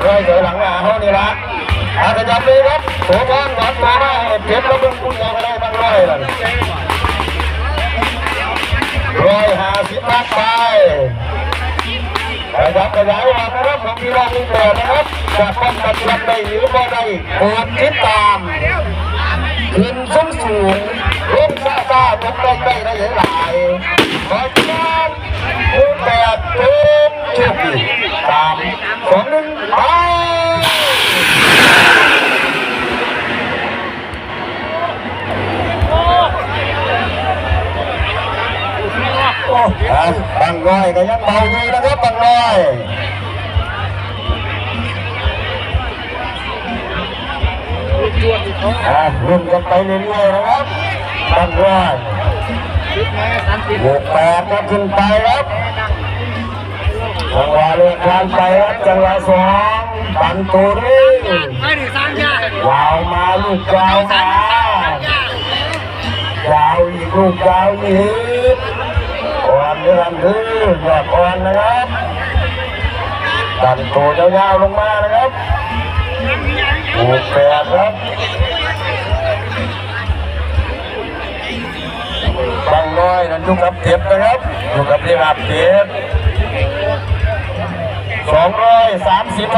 ร้อยเดี๋ยวหลังเขานี่ละอาจจะจับเลยครับโผล่บ้านหวานมาได้เก็บแล้วเป็นคุณยังไม่ได้บ้างร้อยเลย150 นัดไปนะครับขยายวันนะครับของพี่น้องทุกคนนะครับจะป้องกันรับได้หรือไม่ได้โปรดติดตามขึ้นสูงลงซาตกได้หลายขอเชิญผู้แปดเป็นโชคดี3 2 1ไปบังร้อยก็ยังเบาอยู่นะครับบังร้อยรุ่นกันไปเรื่อยๆนะครับบังร้อย68ก็ขึ้นไปครับจังหวะเลือกการไปครับจังหวะ2ปันตัวนี้ยาวมาลูกยาวมายาวอีกลูกยาวอีกอ่อนเรื่องคือยอดอ่อนนะครับดันตัวยาวๆลงมานะครับ68ครับบังน้อยนั่นอยู่กับเก็บนะครับอยู่กับเรียบเก็บ230